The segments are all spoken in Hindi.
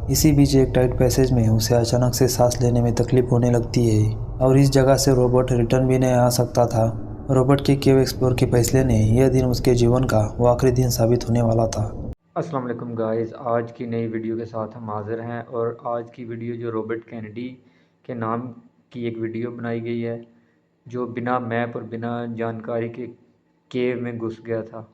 इसी बीच एक टाइट पैसेज में उसे अचानक से सांस लेने में तकलीफ होने लगती है और इस जगह से रोबोट रिटर्न भी नहीं आ सकता था। रोबोट के केव एक्सप्लोर के फैसले ने यह दिन उसके जीवन का वो आखिरी दिन साबित होने वाला था। अस्सलाम वालेकुम गाइस, आज की नई वीडियो के साथ हम हाज़िर हैं। और आज की वीडियो जो रॉबर्ट कैनेडी के नाम की एक वीडियो बनाई गई है, जो बिना मैप और बिना जानकारी के केव में घुस गया था।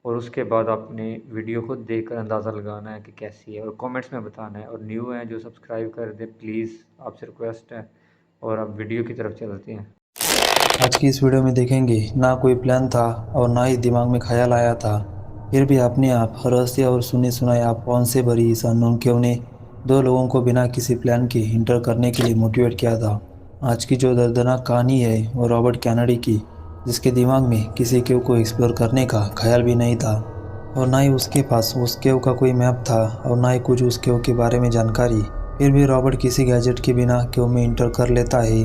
और उसके बाद आपने वीडियो को देखकर अंदाज़ा लगाना है कि कैसी है और कमेंट्स में बताना है। और न्यू है जो सब्सक्राइब कर दे प्लीज़, आपसे रिक्वेस्ट है। और अब वीडियो की तरफ चलते हैं। आज की इस वीडियो में देखेंगे ना कोई प्लान था और ना ही दिमाग में ख्याल आया था, फिर भी अपने आप रहस्य और सुनी सुनाई अफवाहों से भरी इस अननोन केव ने दो लोगों को बिना किसी प्लान के इंटर करने के लिए मोटिवेट किया था। आज की जो दर्दनाक कहानी है वो रॉबर्ट कैनेडी की, जिसके दिमाग में किसी केव को एक्सप्लोर करने का ख्याल भी नहीं था और ना ही उसके पास उस केव का कोई मैप था और ना ही कुछ उस केव के बारे में जानकारी। फिर भी रॉबर्ट किसी गैजेट के बिना केव में इंटर कर लेता है,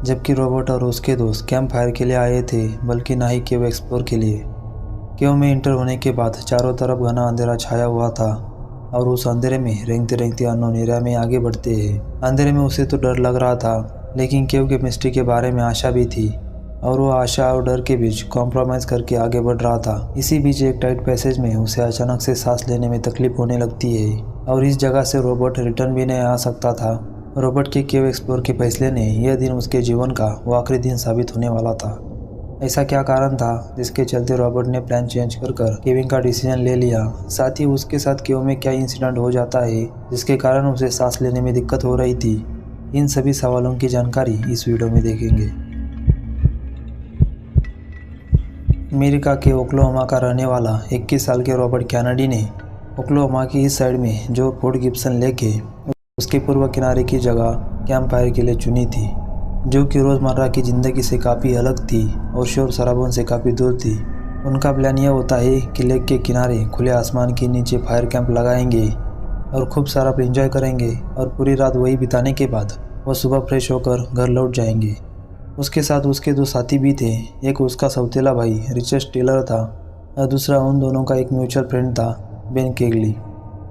जबकि रॉबर्ट और उसके दोस्त कैंप फायर के लिए आए थे, बल्कि ना ही केव एक्सप्लोर के लिए। केव में इंटर होने के बाद चारों तरफ घना अंधेरा छाया हुआ था और उस अंधेरे में रेंगते रेंगते अननोन एरिया में आगे बढ़ते हैं। अंधेरे में उसे तो डर लग रहा था, लेकिन केव के मिस्ट्री के बारे में आशा भी थी और वो आशा और डर के बीच कॉम्प्रोमाइज़ करके आगे बढ़ रहा था। इसी बीच एक टाइट पैसेज में उसे अचानक से सांस लेने में तकलीफ होने लगती है और इस जगह से रोबोट रिटर्न भी नहीं आ सकता था। रॉबर्ट के केव एक्सप्लोर के फैसले ने यह दिन उसके जीवन का वो आखिरी दिन साबित होने वाला था। ऐसा क्या कारण था जिसके चलते रॉबर्ट ने प्लान चेंज कर केविंग का डिसीजन ले लिया? साथ ही उसके साथ केव में क्या इंसिडेंट हो जाता है जिसके कारण उसे सांस लेने में दिक्कत हो रही थी? इन सभी सवालों की जानकारी इस वीडियो में देखेंगे। अमेरिका के ओक्लाहोमा का रहने वाला 21 साल के रॉबर्ट कैनेडी ने ओक्लाहोमा की इस साइड में जो फोर्ट गिब्सन लेक है उसके पूर्व किनारे की जगह कैंप फायर के लिए चुनी थी, जो कि रोज़मर्रा की ज़िंदगी से काफ़ी अलग थी और शोर शराबों से काफ़ी दूर थी। उनका प्लान यह होता है कि लेक के किनारे खुले आसमान के नीचे फायर कैंप लगाएंगे और खूब सारा एंजॉय करेंगे और पूरी रात वही बिताने के बाद वो सुबह फ्रेश होकर घर लौट जाएंगे। उसके साथ उसके दो साथी भी थे, एक उसका सौतेला भाई रिचर्ड टेलर था और दूसरा उन दोनों का एक म्यूचुअल फ्रेंड था, बेन केगली।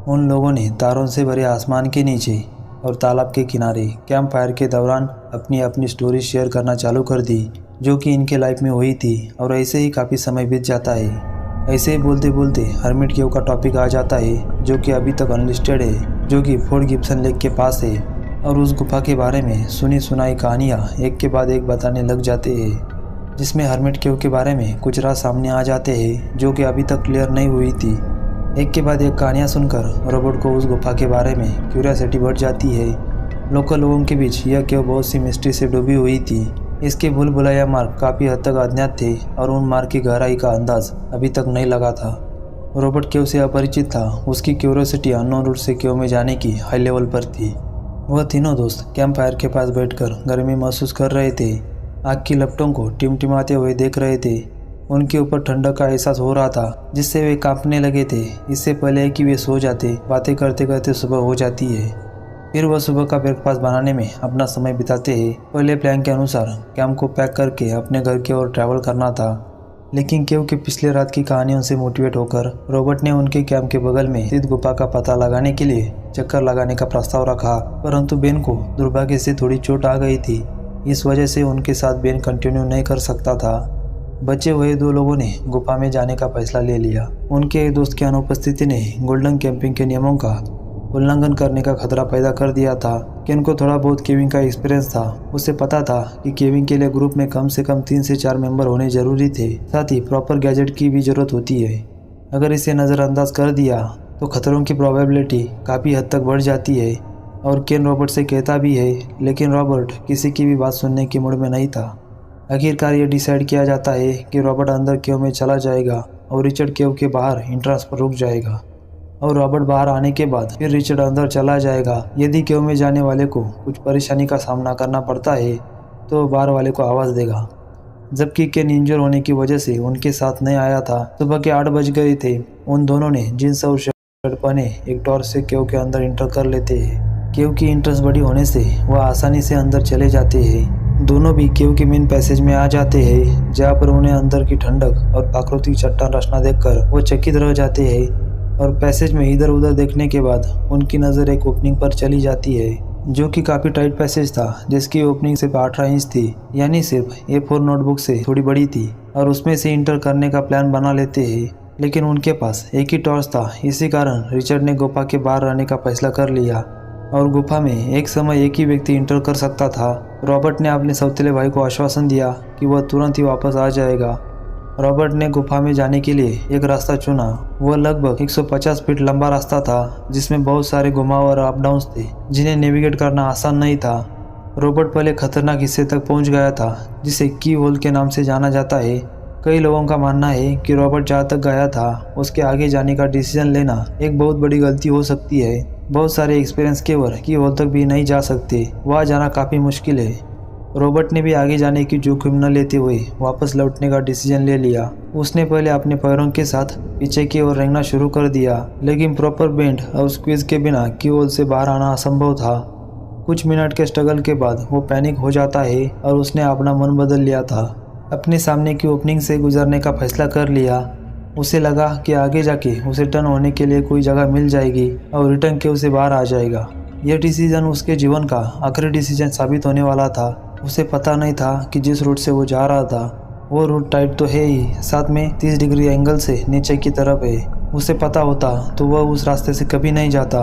उन लोगों ने तारों से भरे आसमान के नीचे और तालाब के किनारे कैंप फायर के दौरान अपनी अपनी स्टोरी शेयर करना चालू कर दी, जो कि इनके लाइफ में हुई थी। और ऐसे ही काफ़ी समय बीत जाता है। ऐसे ही बोलते बोलते हर्मिट केव का टॉपिक आ जाता है, जो कि अभी तक अनलिस्टेड है, जो कि फोर्ट गिब्सन लेक के पास है। और उस गुफा के बारे में सुनी सुनाई कहानियाँ एक के बाद एक बताने लग जाते हैं, जिसमें हर्मिट केव के बारे में कुछ राज सामने आ जाते हैं जो कि अभी तक क्लियर नहीं हुई थी। एक के बाद एक कहानियाँ सुनकर रॉबर्ट को उस गुफा के बारे में क्यूरियोसिटी बढ़ जाती है। लोकल लोगों के बीच यह केव बहुत सी मिस्ट्री से डूबी हुई थी। इसके भूल भुलैया मार्ग काफ़ी हद तक अज्ञात थे और उन मार्ग की गहराई का अंदाज अभी तक नहीं लगा था। रॉबर्ट केव से अपरिचित था, उसकी क्यूरियोसिटी अननोन रूट से केव में जाने की हाई लेवल पर थी। वह तीनों दोस्त कैंप फायर के पास बैठकर गर्मी महसूस कर रहे थे, आग की लपटों को टिमटिमाते हुए देख रहे थे। उनके ऊपर ठंडक का एहसास हो रहा था, जिससे वे कांपने लगे थे। इससे पहले कि वे सो जाते, बातें करते करते सुबह हो जाती है। फिर वह सुबह का ब्रेकफास्ट बनाने में अपना समय बिताते हैं। पहले प्लान के अनुसार कैंप को पैक करके अपने घर की ओर ट्रैवल करना था, लेकिन केव के पिछले रात की कहानियों से मोटिवेट होकर रॉबर्ट ने उनके कैंप के बगल में स्थित गुफा का पता लगाने के लिए चक्कर लगाने का प्रस्ताव रखा। परंतु बेन को दुर्भाग्य से थोड़ी चोट आ गई थी, इस वजह से उनके साथ बेन कंटिन्यू नहीं कर सकता था। बचे हुए दो लोगों ने गुफा में जाने का फैसला ले लिया। उनके एक दोस्त की अनुपस्थिति ने गोल्डन कैंपिंग के नियमों का उल्लंघन करने का खतरा पैदा कर दिया था। केन को थोड़ा बहुत केविंग का एक्सपीरियंस था। उसे पता था कि केविंग के लिए ग्रुप में कम से कम 3 से 4 मेंबर होने जरूरी थे। साथ ही प्रॉपर गैजेट की भी जरूरत होती है। अगर इसे नज़रअंदाज कर दिया तो खतरों की प्रोबेबिलिटी काफ़ी हद तक बढ़ जाती है। और केन रॉबर्ट से कहता भी है, लेकिन रॉबर्ट किसी की भी बात सुनने के मूड में नहीं था। आखिरकार ये डिसाइड किया जाता है कि रॉबर्ट अंदर केव में चला जाएगा और रिचर्ड केव के बाहर एंट्रेंस पर रुक जाएगा। और रॉबर्ट बाहर आने के बाद फिर रिचर्ड अंदर चला जाएगा। यदि केव में जाने वाले को कुछ परेशानी का सामना करना पड़ता है तो बाहर वाले को आवाज़ देगा। जबकि केन इंजर होने की वजह से उनके साथ नहीं आया था। सुबह के 8 बज गए थे। उन दोनों ने जींस और शर्ट पहने एक टॉर्च से केव के अंदर इंटर कर लेते हैं। केव की एंट्रेंस बड़ी होने से वह आसानी से अंदर चले जाते हैं। दोनों भी केव के मेन पैसेज में आ जाते हैं, जहाँ पर उन्हें अंदर की ठंडक और प्राकृतिक चट्टान रचना देखकर वो चकित रह जाते हैं। और पैसेज में इधर उधर देखने के बाद उनकी नज़र एक ओपनिंग पर चली जाती है जो कि काफ़ी टाइट पैसेज था, जिसकी ओपनिंग सिर्फ 18 इंच थी, यानी सिर्फ A4 नोटबुक से थोड़ी बड़ी थी। और उसमें से इंटर करने का प्लान बना लेते हैं, लेकिन उनके पास एक ही टॉर्च था। इसी कारण रिचर्ड ने गुफा के बाहर रहने का फैसला कर लिया और गुफा में एक समय एक ही व्यक्ति इंटर कर सकता था। रॉबर्ट ने अपने सौतेले भाई को आश्वासन दिया कि वह तुरंत ही वापस आ जाएगा। रॉबर्ट ने गुफा में जाने के लिए एक रास्ता चुना। वह लगभग 150 फीट लंबा रास्ता था, जिसमें बहुत सारे घुमाव और अप डाउन्स थे, जिन्हें नेविगेट करना आसान नहीं था। रॉबर्ट पहले खतरनाक हिस्से तक पहुंच गया था, जिसे की होल के नाम से जाना जाता है। कई लोगों का मानना है कि रॉबर्ट जहाँ तक गया था उसके आगे जाने का डिसीजन लेना एक बहुत बड़ी गलती हो सकती है। बहुत सारे एक्सपीरियंस केवल की होल तक भी नहीं जा सकते, वहाँ जाना काफ़ी मुश्किल है। रॉबर्ट ने भी आगे जाने की जोखिम न लेते हुए वापस लौटने का डिसीजन ले लिया। उसने पहले अपने पैरों के साथ पीछे की ओर रेंगना शुरू कर दिया, लेकिन प्रॉपर बेंड और स्क्वीज के बिना की होल से बाहर आना असंभव था। कुछ मिनट के स्ट्रगल के बाद वो पैनिक हो जाता है और उसने अपना मन बदल लिया था। अपने सामने की ओपनिंग से गुजरने का फैसला कर लिया। उसे लगा कि आगे जाके उसे टर्न होने के लिए कोई जगह मिल जाएगी और रिटर्न के उसे बाहर आ जाएगा। यह डिसीजन उसके जीवन का आखिरी डिसीजन साबित होने वाला था। उसे पता नहीं था कि जिस रूट से वो जा रहा था वो रूट टाइट तो है ही, साथ में 30 डिग्री एंगल से नीचे की तरफ है। उसे पता होता तो वह उस रास्ते से कभी नहीं जाता,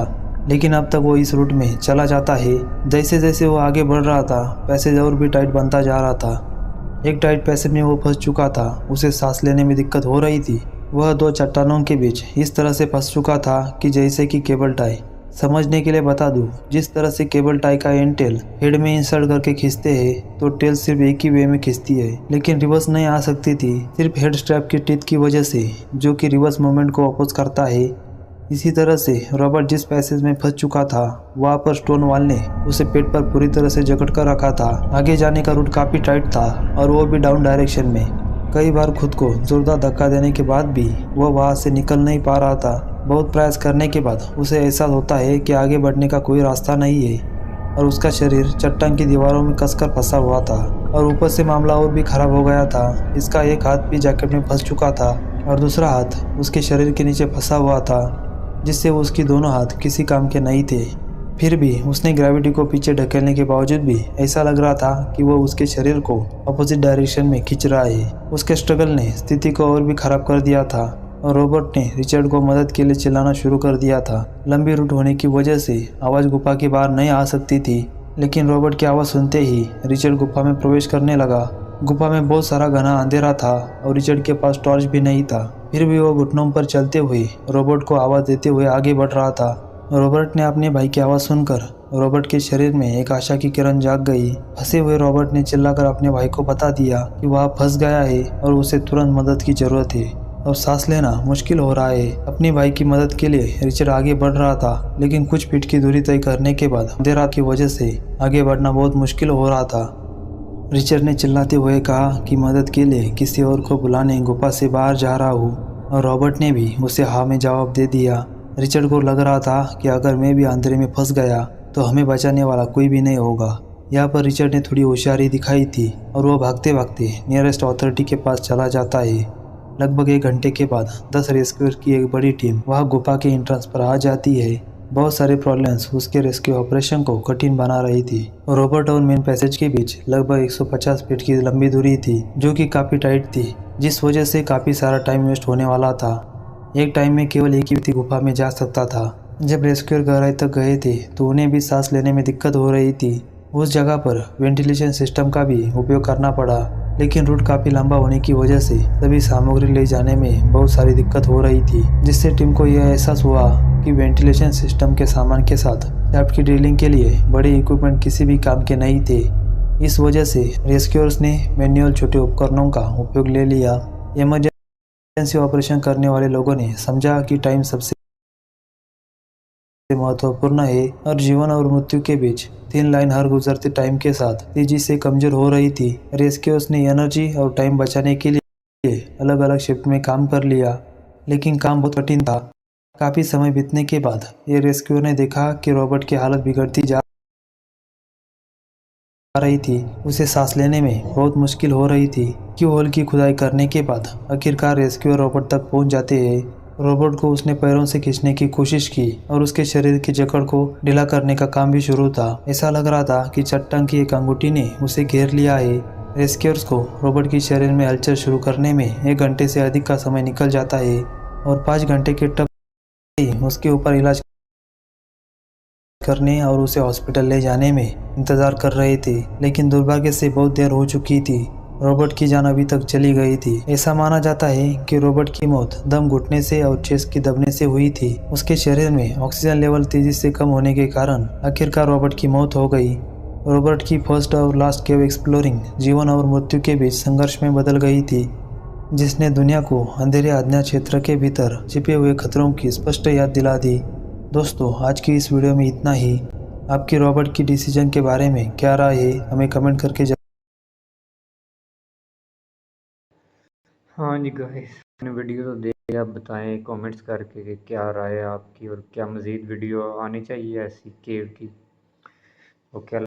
लेकिन अब तक वो इस रूट में चला जाता है। जैसे जैसे वो आगे बढ़ रहा था, पैसेज और भी टाइट बनता जा रहा था। एक टाइट पैसेज में वो फंस चुका था। उसे सांस लेने में दिक्कत हो रही थी। वह दो चट्टानों के बीच इस तरह से फंस चुका था कि जैसे कि केबल टाई। समझने के लिए बता दूं, जिस तरह से केबल टाई का एंड टेल हेड में इंसर्ट करके खींचते हैं तो टेल सिर्फ एक ही वे में खींचती है, लेकिन रिवर्स नहीं आ सकती थी, सिर्फ हेड स्ट्रैप की टीथ की वजह से, जो कि रिवर्स मूवमेंट को अपोज करता है। इसी तरह से रॉबर्ट जिस पैसेज में फंस चुका था वहाँ पर स्टोन वॉल ने उसे पेट पर पूरी तरह से जकड़ कर रखा था। आगे जाने का रूट काफ़ी टाइट था और वो भी डाउन डायरेक्शन में। कई बार खुद को जोरदार धक्का देने के बाद भी वह वहाँ से निकल नहीं पा रहा था। बहुत प्रयास करने के बाद उसे एहसास होता है कि आगे बढ़ने का कोई रास्ता नहीं है और उसका शरीर चट्टान की दीवारों में कसकर फंसा हुआ था। और ऊपर से मामला और भी खराब हो गया था। इसका एक हाथ भी जैकेट में फंस चुका था और दूसरा हाथ उसके शरीर के नीचे फंसा हुआ था, जिससे उसकी दोनों हाथ किसी काम के नहीं थे। फिर भी उसने ग्रेविटी को पीछे ढकेलने के बावजूद भी ऐसा लग रहा था कि वो उसके शरीर को अपोजिट डायरेक्शन में खींच रहा है। उसके स्ट्रगल ने स्थिति को और भी खराब कर दिया था और रॉबर्ट ने रिचर्ड को मदद के लिए चिल्लाना शुरू कर दिया था। लंबी रूट होने की वजह से आवाज़ गुफा के बाहर नहीं आ सकती थी, लेकिन रॉबर्ट की आवाज़ सुनते ही रिचर्ड गुफा में प्रवेश करने लगा। गुफा में बहुत सारा घना अंधेरा था और रिचर्ड के पास टॉर्च भी नहीं था। फिर भी वो घुटनों पर चलते हुए रॉबर्ट को आवाज़ देते हुए आगे बढ़ रहा था। रॉबर्ट ने अपने भाई की आवाज़ सुनकर रॉबर्ट के शरीर में एक आशा की किरण जाग गई। फंसे हुए रॉबर्ट ने चिल्लाकर अपने भाई को बता दिया कि वह फंस गया है और उसे तुरंत मदद की जरूरत है और सांस लेना मुश्किल हो रहा है। अपने भाई की मदद के लिए रिचर्ड आगे बढ़ रहा था, लेकिन कुछ फीट की दूरी तय करने के बाद अंधेरा की वजह से आगे बढ़ना बहुत मुश्किल हो रहा था। रिचर्ड ने चिल्लाते हुए कहा कि मदद के लिए किसी और को बुलाने गुफा से बाहर जा रहा हूँ, और रॉबर्ट ने भी उसे हाँ में जवाब दे दिया। रिचर्ड को लग रहा था कि अगर मैं भी अंधेरे में फंस गया तो हमें बचाने वाला कोई भी नहीं होगा। यहाँ पर रिचर्ड ने थोड़ी होशियारी दिखाई थी और वह भागते भागते नियरेस्ट अथॉरिटी के पास चला जाता है। लगभग 1 घंटे के बाद 10 रेस्क्यूअर की एक बड़ी टीम वहाँ गुफा के एंट्रेंस पर आ जाती है। बहुत सारे प्रॉब्लम्स उसके रेस्क्यू ऑपरेशन को कठिन बना रही थी। रॉबर्ट और मेन पैसेज के बीच लगभग 150 फीट की लंबी दूरी थी, जो कि काफ़ी टाइट थी, जिस वजह से काफ़ी सारा टाइम वेस्ट होने वाला था। एक टाइम में केवल एक ही व्यक्ति गुफा में जा सकता था। जब रेस्क्यूअर गहराई तक गए थे तो उन्हें भी सांस लेने में दिक्कत हो रही थी। उस जगह पर वेंटिलेशन सिस्टम का भी उपयोग करना पड़ा, लेकिन रूट काफ़ी लंबा होने की वजह से सभी सामग्री ले जाने में बहुत सारी दिक्कत हो रही थी, जिससे टीम को यह एहसास हुआ कि वेंटिलेशन सिस्टम के सामान के साथ शाफ्ट की ड्रिलिंग के लिए बड़े इक्विपमेंट किसी भी काम के नहीं थे। इस वजह से रेस्क्यूअर्स ने मैनुअल छोटे उपकरणों का उपयोग ले लिया। इमरजेंसी ऑपरेशन करने वाले लोगों ने समझा कि टाइम सबसे महत्वपूर्ण है और जीवन और मृत्यु के बीच थिन लाइन हर गुजरते टाइम के साथ तेजी से कमजोर हो रही थी। रेस्क्यूअर्स ने एनर्जी और टाइम बचाने के लिए अलग अलग शिफ्ट में काम कर लिया, लेकिन काम बहुत कठिन था। काफ़ी समय बीतने के बाद ये रेस्क्यूअर ने देखा कि रॉबर्ट की हालत बिगड़ती जा रही थी। उसे सांस लेने में बहुत मुश्किल हो रही थी। क्यू होल की खुदाई करने के बाद आखिरकार रेस्क्यूअर रॉबर्ट तक पहुंच जाते हैं। रोबोट को उसने पैरों से खींचने की कोशिश की और उसके शरीर की जकड़ को ढीला करने का काम भी शुरू था। ऐसा लग रहा था कि चट्टान की एक अंगूठी ने उसे घेर लिया है। रेस्क्यूअर्स को रोबोट के शरीर में हलचल शुरू करने में 1 घंटे से अधिक का समय निकल जाता है और 5 घंटे के टब उसके ऊपर इलाज करने और उसे हॉस्पिटल ले जाने में इंतजार कर रहे थे, लेकिन दुर्भाग्य से बहुत देर हो चुकी थी। रोबोट की जान अभी तक चली गई थी। ऐसा माना जाता है कि रोबोट की मौत दम घुटने से और चेस्ट की दबने से हुई थी। उसके शरीर में ऑक्सीजन लेवल तेजी से कम होने के कारण आखिरकार रोबोट की मौत हो गई। रोबोट की फर्स्ट और लास्ट केव एक्सप्लोरिंग जीवन और मृत्यु के बीच संघर्ष में बदल गई थी, जिसने दुनिया को अंधेरे अज्ञात क्षेत्र के भीतर छिपे हुए खतरों की स्पष्ट याद दिला दी। दोस्तों, आज की इस वीडियो में इतना ही। आपकी रोबोट की डिसीजन के बारे में क्या राय है, हमें कमेंट करके हाँ जी गाइस, आपने वीडियो तो देखी, आप बताएं कमेंट्स करके कि क्या राय है आपकी और क्या मज़ीद वीडियो आनी चाहिए ऐसी केव की। ओके।